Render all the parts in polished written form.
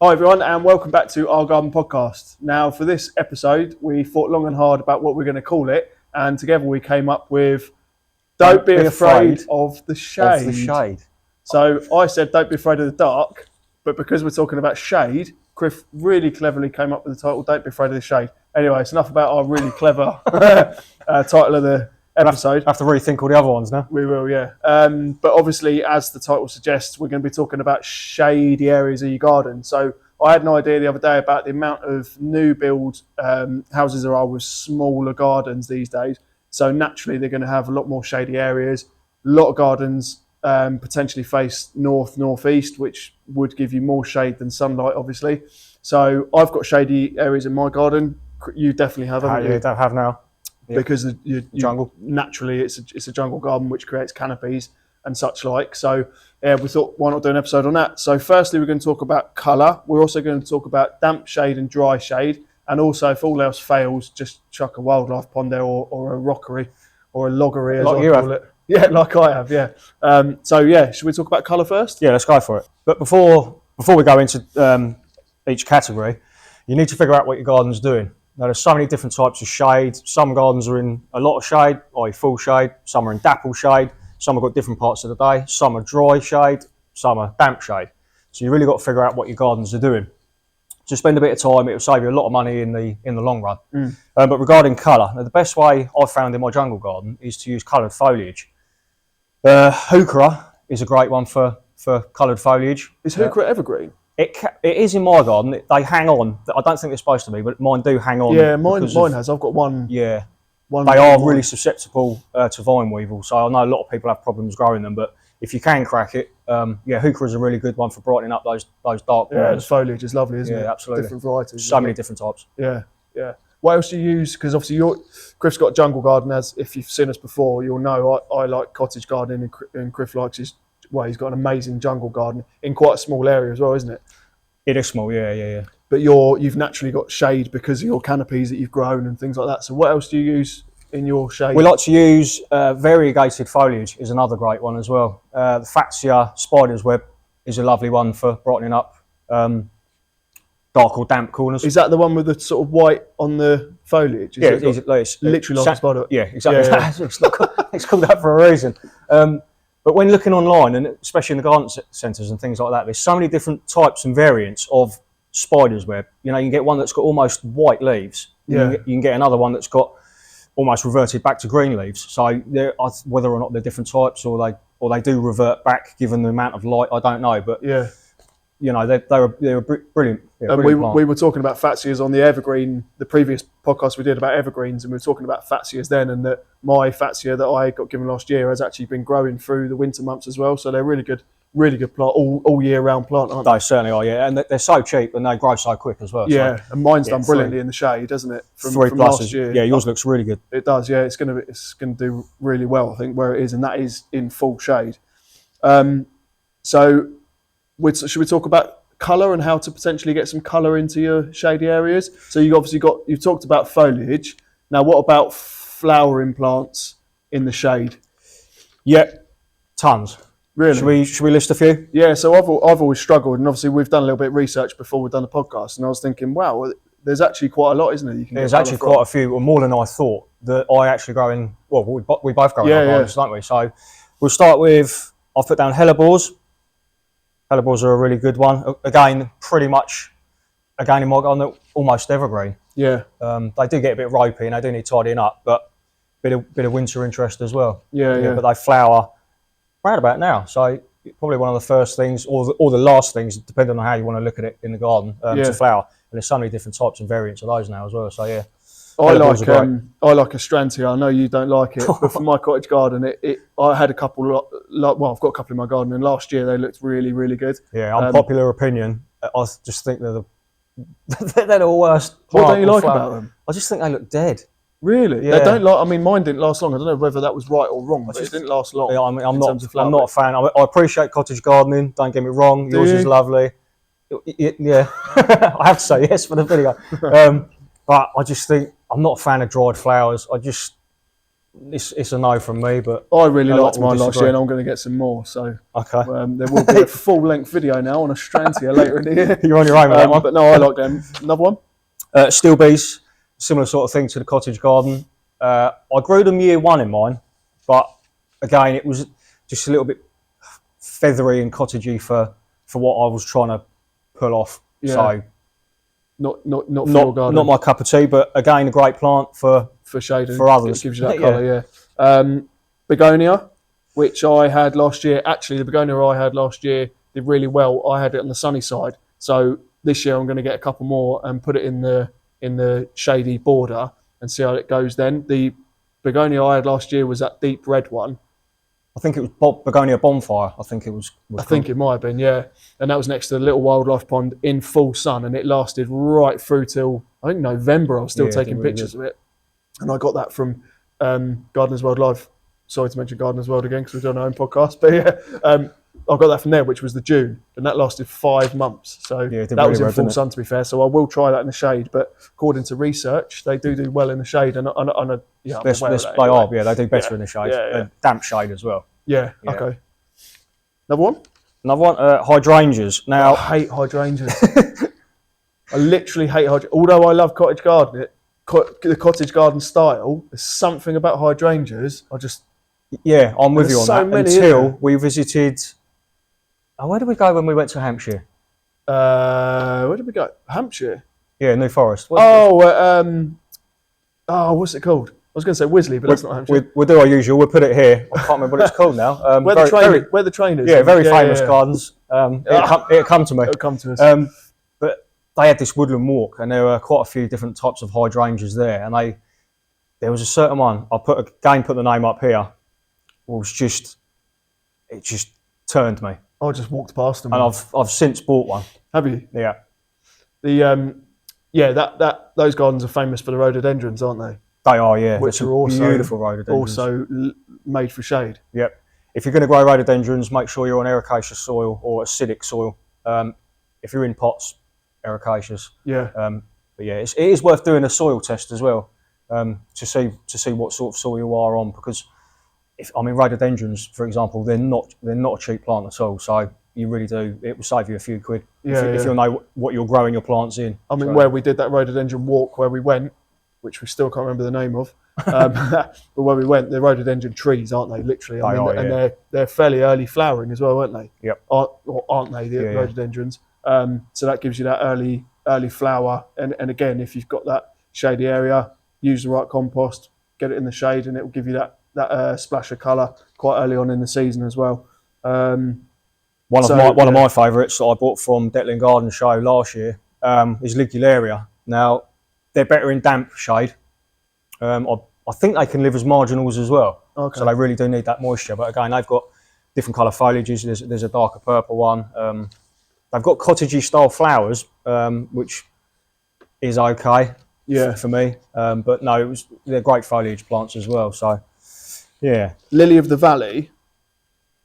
Hi everyone and welcome back to our garden podcast. Now for this episode we thought long and hard about what we're going to call it, and together we came up with Don't be afraid of the shade. So I said don't be afraid of the dark, but because we're talking about shade, Chris really cleverly came up with the title Don't be afraid of the shade. Anyway, it's enough about our really clever title of the episode. Have to rethink all the other ones now. We will, yeah. But obviously, as the title suggests, we're going to be talking about shady areas of your garden. So I had an idea the other day about the amount of new build houses there are with smaller gardens these days. So naturally, they're going to have a lot more shady areas. A lot of gardens potentially face north-northeast, which would give you more shade than sunlight, obviously. So I've got shady areas in my garden. You definitely have, haven't you? You don't have now. Because you jungle, naturally it's a jungle garden which creates canopies and such like. So yeah, we thought why not do an episode on that. So firstly we're going to talk about colour. We're also going to talk about damp shade and dry shade, and also if all else fails just chuck a wildlife pond there or a rockery or a loggery as I call it. Yeah, like I have, yeah. So yeah, should we talk about colour first? Yeah, let's go for it. But before we go into each category, you need to figure out what your garden's doing. Now, there's so many different types of shade. Some gardens are in a lot of shade, i.e. full shade. Some are in dapple shade. Some have got different parts of the day. Some are dry shade. Some are damp shade. So you really got to figure out what your gardens are doing. So spend a bit of time. It will save you a lot of money in the long run. But regarding colour, now the best way I've found in my jungle garden is to use coloured foliage. Heuchera is a great one for coloured foliage. Is Heuchera evergreen? It is in my garden. They hang on. I don't think they're supposed to be, but mine do hang on. Yeah, mine has. I've got one. Yeah, they are really susceptible to vine weevil. So I know a lot of people have problems growing them, but if you can crack it, Heuchera is a really good one for brightening up those dark corners. Yeah, the foliage is lovely, isn't it? Yeah, absolutely. Different varieties. So many different types. Yeah, yeah. What else do you use? Because obviously Chris got a jungle garden. As if you've seen us before, you'll know I like cottage gardening, and Chris likes his. Well, he's got an amazing jungle garden in quite a small area as well, isn't it? It is small, yeah. But you've naturally got shade because of your canopies that you've grown and things like that. So what else do you use in your shade? We like to use variegated foliage is another great one as well. The Fatsia spider's web is a lovely one for brightening up dark or damp corners. Is that the one with the sort of white on the foliage? It's literally like a spider. Yeah, exactly. Yeah. It's called that for a reason. But when looking online, and especially in the garden centres and things like that, there's so many different types and variants of spider's web. You know, you can get one that's got almost white leaves. Yeah. You can get another one that's got almost reverted back to green leaves. So whether or not they're different types or they do revert back given the amount of light, I don't know. But yeah, you know, they're brilliant. Yeah, and we were talking about Fatsias on the evergreen, the previous podcast we did about evergreens, and we were talking about Fatsias then, and that my Fatsia that I got given last year has actually been growing through the winter months as well. So they're really good plant, all year round plant, aren't they? They certainly are, yeah, and they're so cheap and they grow so quick as well. Yeah, so, and mine's done brilliantly in the shade, doesn't it? From pluses. Last year. Yeah, yours looks really good. It does. Yeah, it's gonna do really well, I think, where it is, and that is in full shade. So, should we talk about colour and how to potentially get some colour into your shady areas? So you've talked about foliage. Now what about flowering plants in the shade? Yeah, tons. Really? Should we list a few? Yeah, so I've always struggled, and obviously we've done a little bit of research before we've done the podcast, and I was thinking, wow, there's actually quite a lot, isn't there? There's actually quite a few, or more than I thought, that I actually grow in. Well, we both grow in our gardens, don't we? So we'll start with, I've put down hellebores. Hellebores are a really good one. Again, in my garden, they're almost evergreen. Yeah. They do get a bit ropey and they do need tidying up, but bit of winter interest as well. Yeah. But they flower right about now. So probably one of the first things, or the last things, depending on how you want to look at it in the garden, to flower. And there's so many different types and variants of those now as well. So yeah. I like a Astrantia. I know you don't like it, but for my cottage garden, I had a couple. I've got a couple in my garden, and last year they looked really, really good. Yeah, unpopular opinion. I just think they're the worst. What don't you like about them? I just think they look dead. Really? Yeah. They don't like. I mean, mine didn't last long. I don't know whether that was right or wrong, but it didn't last long. Yeah, I'm not a fan. I appreciate cottage gardening. Don't get me wrong. Yours is lovely. Yeah, I have to say yes for the video. But I just think I'm not a fan of dried flowers. it's a no from me. But I really a lot liked will mine last disagree. year, and I'm going to get some more. So Okay, there will be a full-length video now on a Strantia later in the year. you're on your own with that one. But no, I like them. Another one? Steel bees, similar sort of thing to the cottage garden. I grew them year one in mine, but again, it was just a little bit feathery and cottagey for what I was trying to pull off. Yeah. So not for your garden. Not my cup of tea, but again, a great plant for shading. for others. It gives you that colour, yeah. Begonia, which I had last year. Actually, the begonia I had last year did really well. I had it on the sunny side. So this year I'm going to get a couple more and put it in the shady border and see how it goes then. The begonia I had last year was that deep red one. I think it was Begonia Bonfire. I think it was I think it might have been, yeah. And that was next to the little wildlife pond in full sun, and it lasted right through till, I think, November. I was still taking pictures of it. And I got that from Gardeners World Live. Sorry to mention Gardeners World again because we've done our own podcast. But yeah, I got that from there, which was the June. And that lasted 5 months. So that was in full sun, to be fair. So I will try that in the shade. But according to research, they do well in the shade. And they do better in the shade. Damp shade as well. Yeah, okay. Another one? Another one, hydrangeas. Now, I hate hydrangeas. I literally hate hydrangeas. Although I love cottage garden, the cottage garden style, there's something about hydrangeas. Yeah, I'm with you on that. Many, until we visited. Oh, where did we go when we went to Hampshire? Where did we go? Hampshire? Yeah, New Forest. What's it called? I was going to say Wisley, but that's not Hampshire. We'll do our usual. We'll put it here. I can't remember what it's called now. Where the trainers? Yeah, very famous gardens. It'll come to me. It'll come to us. But they had this woodland walk, and there were quite a few different types of hydrangeas there. And there was a certain one. I put the name up here. It just turned me. I just walked past them. And I've since bought one. Have you? Yeah. Those gardens are famous for the rhododendrons, aren't they? They are, yeah. Which are also beautiful rhododendrons. Also made for shade. Yep. If you're going to grow rhododendrons, make sure you're on ericaceous soil or acidic soil. If you're in pots, ericaceous. Yeah. But yeah, it is worth doing a soil test as well to see what sort of soil you are on, because rhododendrons, for example, they're not a cheap plant at all. So you really do. It will save you a few quid if you know what you're growing your plants in. Where we did that rhododendron walk, where we went, which we still can't remember the name of, but where we went, they're rhododendron trees, aren't they? Literally, and they're fairly early flowering as well, aren't they? Yep. Aren't they, the rhododendrons? So that gives you that early flower, and again, if you've got that shady area, use the right compost, get it in the shade, and it will give you that splash of colour quite early on in the season as well. One of my favourites that I bought from Detling Garden Show last year is Ligularia. Now, they're better in damp shade. I think they can live as marginals as well. Okay. So they really do need that moisture. But again, they've got different colour foliages. There's a darker purple one. They've got cottagey style flowers, which is okay for me. But no, they're great foliage plants as well. So, yeah. Lily of the Valley,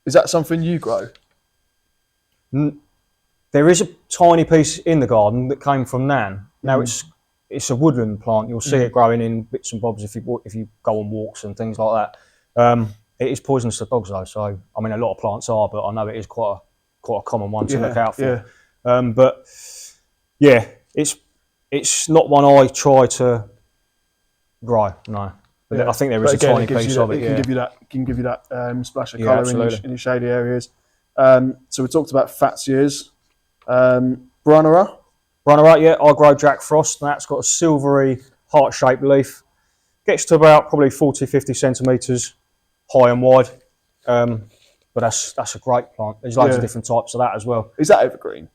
is that something you grow? There is a tiny piece in the garden that came from Nan. Now it's a woodland plant. You'll see it growing in bits and bobs if you go on walks and things like that. It is poisonous to dogs though. So a lot of plants are, but I know it is quite a common one to look out for. Yeah. But yeah, it's not one I try to grow. No, but I think there is a tiny piece of it. It can give you that splash of colour in your shady areas. So we talked about Fatsias. Brunnera. Brunnera, yeah, I grow Jack Frost, and that's got a silvery heart-shaped leaf. Gets to about probably 40-50 centimetres high and wide. But that's a great plant. There's loads of different types of that as well. Is that evergreen?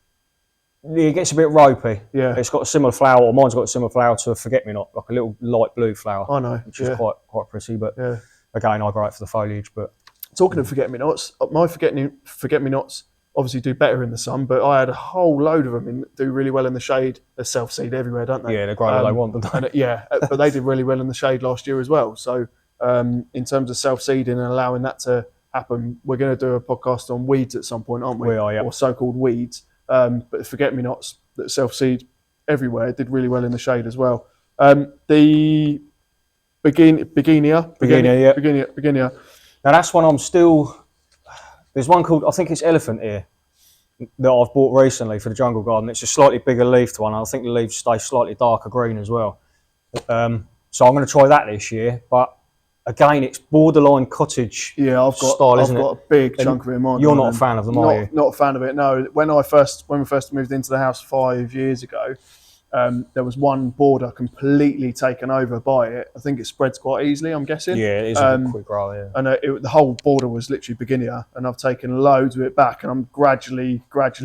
Yeah, it gets a bit ropey. Yeah. It's got a similar flower, or mine's got a similar flower to a forget-me-not, like a little light blue flower. I know. Which is quite pretty, but again, I grow it for the foliage. But talking of forget-me-nots, my forget-me-nots obviously do better in the sun, but I had a whole load of them do really well in the shade. They self-seed everywhere, don't they? Yeah, they grow what they want, don't they? But they did really well in the shade last year as well. So in terms of self-seeding and allowing that to happen, we're going to do a podcast on weeds at some point, aren't we? We are, yeah. Or so-called weeds. But the forget-me-nots that self-seed everywhere did really well in the shade as well. The Begonia. Yeah. Begonia. Now that's one I'm still. There's one called, I think it's Elephant Ear, that I've bought recently for the jungle garden. It's a slightly bigger leafed one. I think the leaves stay slightly darker green as well. So I'm going to try that this year. But again, it's borderline cottage style, isn't it? I've got a big chunk of it in mind. You're not a fan of them, are you? Not a fan of it. No. When we first moved into the house 5 years ago, there was one border completely taken over by it. I think it spreads quite easily, I'm guessing. Yeah, it is a quick grow, yeah. And the whole border was literally Begonia, and I've taken loads of it back, and I'm gradually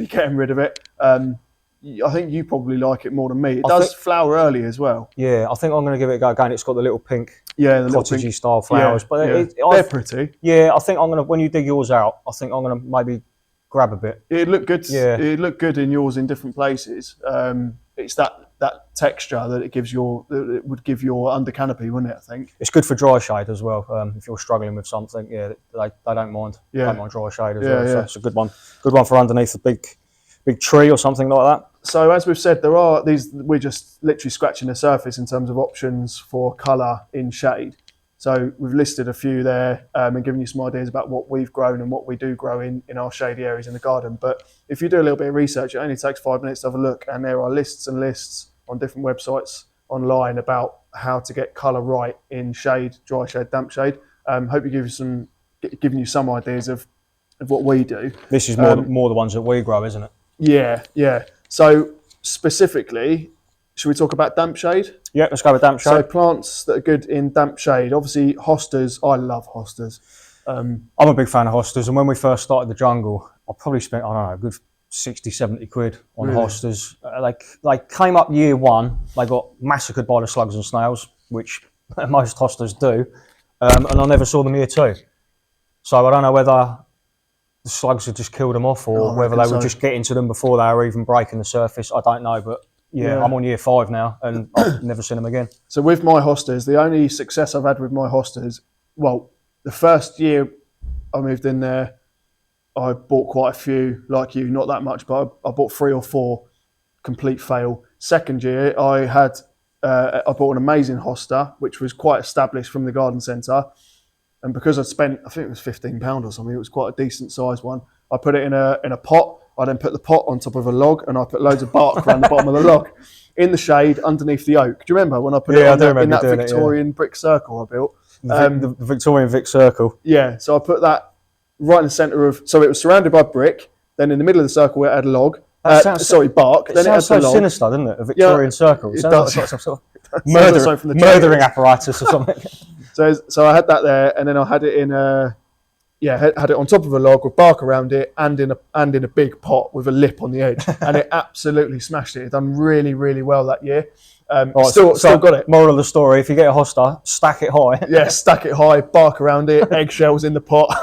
getting rid of it. I think you probably like it more than me. It does flower early as well. Yeah, I think I'm going to give it a go again. It's got the little pink, the cottagey style flowers, but they're pretty. Yeah, I think I'm going to, when you dig yours out, I think I'm going to maybe grab a bit. It looked good. Yeah, it looked good in yours in different places. It's that texture that it would give your under canopy, wouldn't it? I think it's good for dry shade as well. If you're struggling with something, they don't mind. Yeah. Don't mind dry shade as well. So it's a good one. Good one for underneath a big tree or something like that. So as we've said, there are these. We're just literally scratching the surface in terms of options for colour in shade. So we've listed a few there and given you some ideas about what we've grown and what we do grow in our shady areas in the garden. But if you do a little bit of research, it only takes 5 minutes to have a look, and there are lists and lists on different websites online about how to get colour right in shade, dry shade, damp shade. Hope you giving you some ideas of what we do. This is more the ones that we grow, isn't it? Yeah. So specifically, should we talk about damp shade? Yeah, let's go with damp shade. So plants that are good in damp shade. Obviously, hostas. I love hostas. I'm a big fan of hostas, and when we first started the jungle, I probably spent, I don't know, a good 60, 70 quid on hostas. They came up year one, they got massacred by the slugs and snails, which most hostas do, and I never saw them year two. So I don't know whether the slugs had just killed them off, or whether they were just getting to them before they were even breaking the surface. I don't know, but yeah, I'm on year 5 now, and I've never seen them again. So with my hostas, the only success I've had with my hostas, well, the first year I moved in there, I bought quite a few, like you, not that much, but I bought 3 or 4, complete fail. Second year, I bought an amazing hosta, which was quite established from the garden centre. And because I'd spent, I think it was £15 or something, it was quite a decent sized one. I put it in a pot. I then put the pot on top of a log, and I put loads of bark around the bottom of the log, in the shade underneath the oak. Do you remember when I put it in that Victorian brick circle I built? The Victorian Vic circle. Yeah, so I put that right in the centre of. So it was surrounded by brick. Then in the middle of the circle, it had a log. Bark. Then it had so log. Sinister, doesn't it? A Victorian circle. It sounds like some sort of murdering apparatus or something. So I had that there, and then I had it in had it on top of a log with bark around it, and in a big pot with a lip on the edge, and it absolutely smashed it. It done really, really well that year. Still got it. Moral of the story: if you get a hosta, stack it high. Yeah, stack it high, bark around it, eggshells in the pot.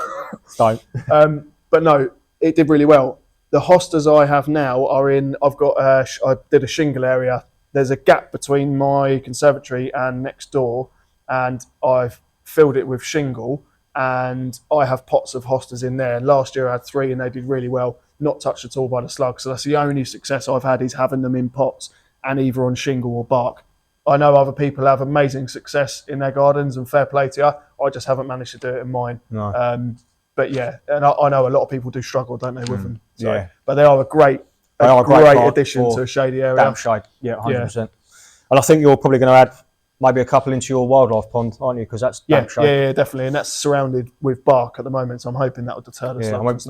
Don't. But no, it did really well. The hostas I have now are in. I did a shingle area. There's a gap between my conservatory and next door, and I've filled it with shingle. And I have pots of hostas in there. Last year I had 3 and they did really well, not touched at all by the slugs. So that's the only success I've had, is having them in pots and either on shingle or bark. I know other people have amazing success in their gardens, and fair play to you. I just haven't managed to do it in mine. No. But yeah, and I know a lot of people do struggle, don't they, with them? So, yeah. But they are a great addition to a shady area. Damp shade, 100%. And I think you're probably going to add maybe a couple into your wildlife pond, aren't you? Because that's damp shade. Yeah, definitely. And that's surrounded with bark at the moment, so I'm hoping that will deter the slugs.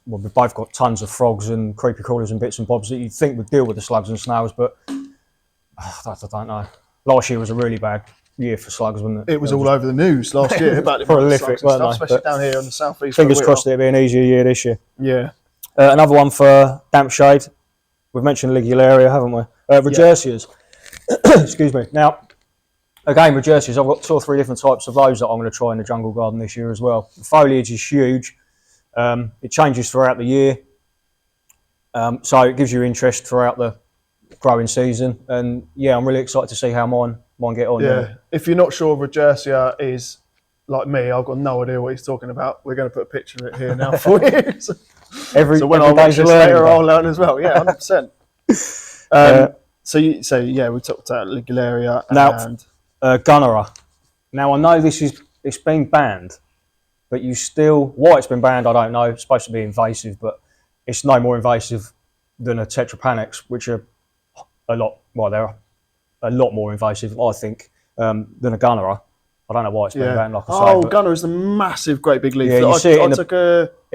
We've both got tons of frogs and creepy crawlers and bits and bobs that you'd think would deal with the slugs and snails, but I don't know. Last year was a really bad year for slugs, wasn't it? It was all over the news last year about prolific, especially down here on the southeast. Fingers crossed it'll be an easier year this year. Yeah. Another one for damp shade. We've mentioned Ligularia, haven't we? Regersias. Excuse me. Now, again, regersias, I've got 2 or 3 different types of those that I'm going to try in the jungle garden this year as well. The foliage is huge. It changes throughout the year. So it gives you interest throughout the growing season. And yeah, I'm really excited to see how mine get on. Yeah. If you're not sure Regersia is like me, I've got no idea what he's talking about. We're going to put a picture of it here now for you. So when I watch this later, I'll learn as well. Yeah, 100%. We talked about Ligularia and Gunnera. Now I know it's been banned, but you still, why it's been banned, I don't know. It's supposed to be invasive, but it's no more invasive than a tetrapanax, which are they're a lot more invasive, I think, than a gunnera. I don't know why it's been banned, like I say. Oh, gunner is the massive, great big leaf. Yeah, you see it in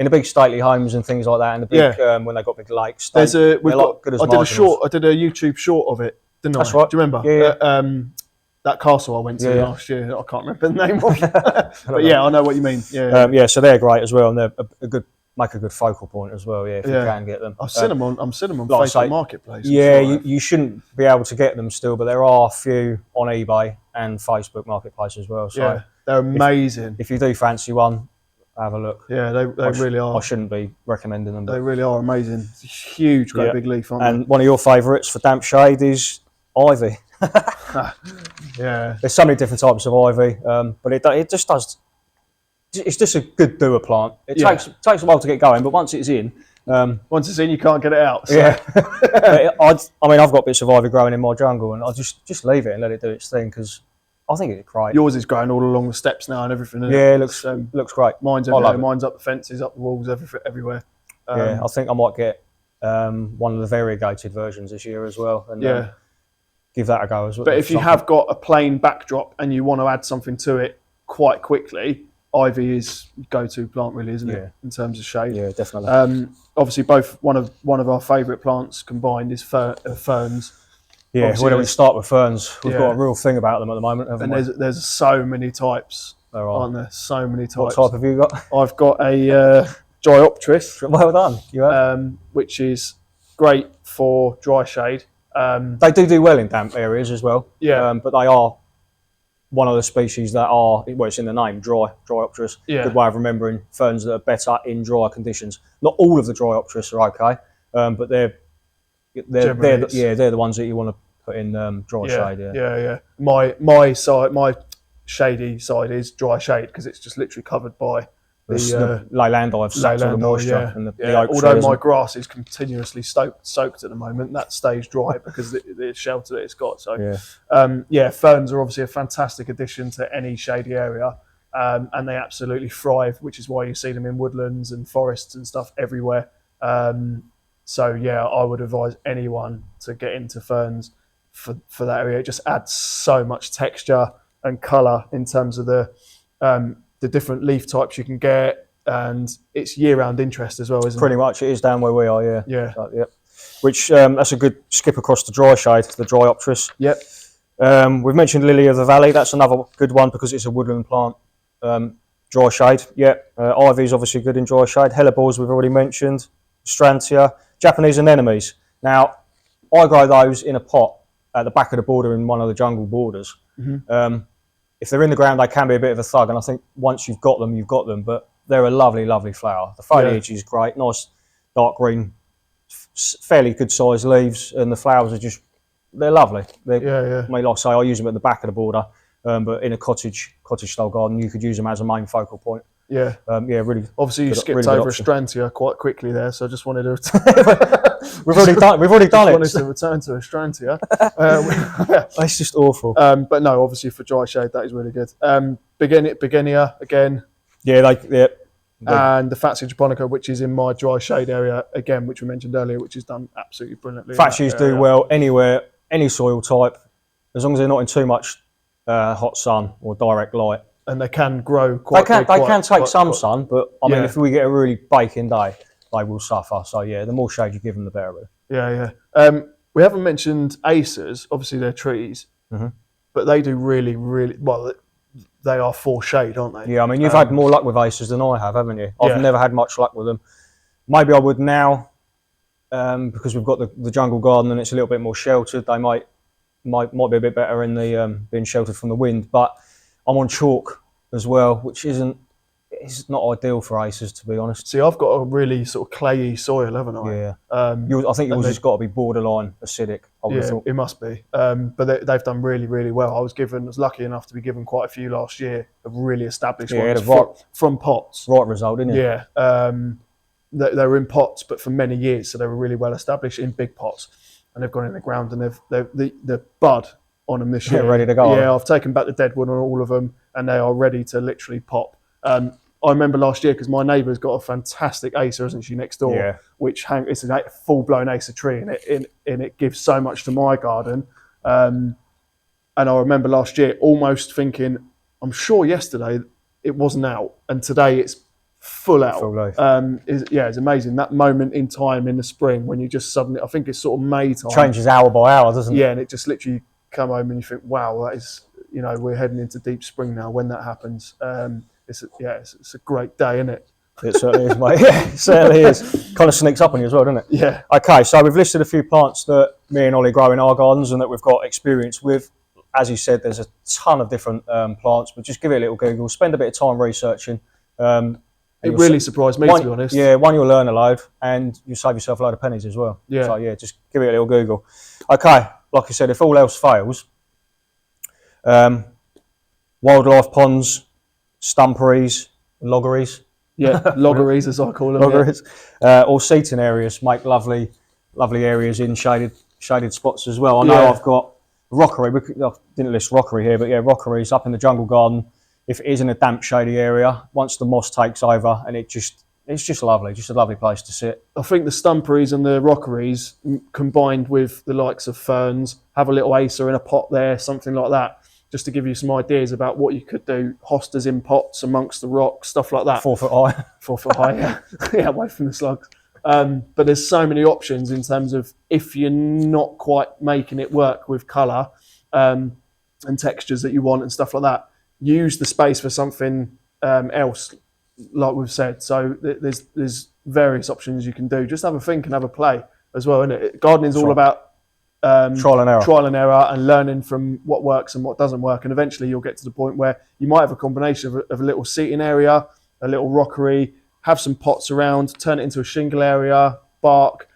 the big stately homes and things like that, and the big when they got big lakes. I did a YouTube short of it, didn't I? That's right. Do you remember? Yeah. That castle I went to last year. I can't remember the name of it, but yeah, I know what you mean. Yeah. So they're great as well, and they're make a good focal point as well. Yeah, if you can get them. I've seen them on Facebook Marketplace. Yeah, you shouldn't be able to get them still, but there are a few on eBay and Facebook Marketplace as well. So yeah, they're amazing. If you do fancy one, have a look. Yeah, they really are. I shouldn't be recommending them. They really are amazing. It's a huge, great big leaf, aren't they? One of your favourites for damp shade is ivy. Yeah. There's so many different types of ivy, but it just does. It's just a good doer plant. It takes a while to get going, but once it's in, you can't get it out. So. Yeah. I've got bits of ivy growing in my jungle, and I just leave it and let it do its thing because I think it's great. Yours is growing all along the steps now and everything. It looks great. Mine's everywhere. Mine's up the fences, up the walls, everywhere. I think I might get one of the variegated versions this year as well, and give that a go as well. But if you have got a plain backdrop and you want to add something to it quite quickly, ivy is go-to plant, really, isn't it? In terms of shade. Yeah, definitely. Obviously, both one of our favourite plants combined is ferns. Yeah, where do we start with ferns? We've got a real thing about them at the moment, haven't we? There's so many types, aren't there? So many types. What type have you got? I've got a Diopteris. Well done. You have. Which is great for dry shade. They do well in damp areas as well. Yeah. But they are one of the species that are, well, it's in the name, Diopteris. Yeah. Good way of remembering ferns that are better in dry conditions. Not all of the Diopteris are okay, but they're the ones that you want to put in dry shade. Yeah. My shady side is dry shade because it's just literally covered by the leyland I've sucked all the moisture and the oak although my grass is continuously soaked at the moment, that stays dry because the shelter that it's got. So ferns are obviously a fantastic addition to any shady area, and they absolutely thrive, which is why you see them in woodlands and forests and stuff everywhere. So I would advise anyone to get into ferns for that area. It just adds so much texture and colour in terms of the different leaf types you can get, and it's year-round interest as well, isn't it? Pretty much, it is down where we are, yeah. Which that's a good skip across the dry shade, the Diopteris. Yep. We've mentioned Lily of the Valley. That's another good one because it's a woodland plant. Dry shade, ivy is obviously good in dry shade. Hellebores we've already mentioned. Strantia, Japanese anemones. Now, I grow those in a pot at the back of the border in one of the jungle borders. Mm-hmm. If they're in the ground, they can be a bit of a thug, and I think once you've got them, you've got them. But they're a lovely, lovely flower. The foliage is great, nice dark green, fairly good sized leaves, and the flowers are they're lovely. I mean, like I say, I use them at the back of the border, but in a cottage style garden, you could use them as a main focal point. Yeah. Really. Obviously, you skipped over a Strantia quite quickly there, so I just wanted to. We've already done it. Wanted to return to a Strantia. It's just awful. But no, obviously for dry shade, that is really good. Begonia again. Yeah, and the Fatsia japonica, which is in my dry shade area again, which we mentioned earlier, which is done absolutely brilliantly. Fatsias do well anywhere, any soil type, as long as they're not in too much hot sun or direct light. And they can grow quite. They can take some sun, but I mean, if we get a really baking day, they will suffer. So the more shade you give them, the better. Yeah. We haven't mentioned acers. Obviously, they're trees, but they do really, really well. They are for shade, aren't they? Yeah, I mean, you've had more luck with acers than I have, haven't you? I've never had much luck with them. Maybe I would now, because we've got the jungle garden and it's a little bit more sheltered. They might be a bit better in the being sheltered from the wind, but I'm on chalk as well, which it's not ideal for acers, to be honest. See, I've got a really sort of clayey soil, haven't I? Yeah. I think yours has got to be borderline acidic. It must be. But they've done really, really well. I was lucky enough to be given quite a few last year of really established ones from pots. Right result, didn't you? Yeah. They were in pots, but for many years, so they were really well established in big pots. And they've gone in the ground, and the bud on them this year. Ready to go. Yeah, I've taken back the dead wood on all of them, and they are ready to literally pop. I remember last year because my neighbour's got a fantastic Acer, isn't she, next door, which it's a full-blown Acer tree, and it gives so much to my garden. And I remember last year almost thinking, I'm sure yesterday it wasn't out, and today it's full out. Full life. It's amazing, that moment in time in the spring when you just suddenly, I think it's sort of May time. Changes hour by hour, doesn't it? Yeah, and it just literally come home and you think, wow, that is, we're heading into deep spring now when that happens. It's a great day, isn't it? It certainly is, mate. Yeah, it certainly is. Kind of sneaks up on you as well, doesn't it? Yeah. Okay, so we've listed a few plants that me and Ollie grow in our gardens and that we've got experience with. As you said, there's a ton of different plants, but just give it a little Google, spend a bit of time researching. It really surprised me, to be honest. Yeah, one, you'll learn a load, and you save yourself a load of pennies as well. Yeah. So yeah, just give it a little Google. Okay, like I said, if all else fails, wildlife ponds, stumperies, loggeries. Yeah, loggeries as I call them. Loggeries. Or seating areas make lovely areas in shaded spots as well. I know I've got rockery. I didn't list rockery here, but yeah, rockeries up in the jungle garden. If it is in a damp, shady area, once the moss takes over, and it's just lovely, just a lovely place to sit. I think the stumperies and the rockeries combined with the likes of ferns, have a little Acer in a pot there, something like that, just to give you some ideas about what you could do. Hostas in pots amongst the rocks, stuff like that. 4 foot high. 4 foot high, yeah. Yeah, away from the slugs. But there's so many options in terms of if you're not quite making it work with colour and textures that you want and stuff like that, use the space for something else, like we've said. So there's various options you can do. Just have a think and have a play as well, isn't it? Gardening's all about trial and error and learning from what works and what doesn't work. And eventually you'll get to the point where you might have a combination of a little seating area, a little rockery, have some pots around, turn it into a shingle area, bark.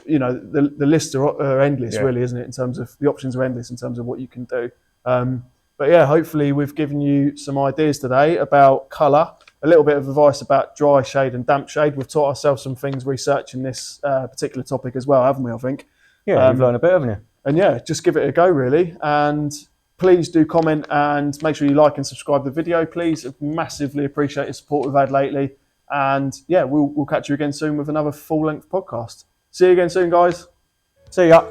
The lists are endless, really, isn't it? In terms of the options are endless in terms of what you can do. But yeah, hopefully we've given you some ideas today about colour, a little bit of advice about dry shade and damp shade. We've taught ourselves some things researching this particular topic as well, haven't we, I think? Yeah, you've learned a bit, haven't you? And yeah, just give it a go, really. And please do comment and make sure you like and subscribe to the video, please. I massively appreciate your support we've had lately. And yeah, we'll catch you again soon with another full-length podcast. See you again soon, guys. See ya.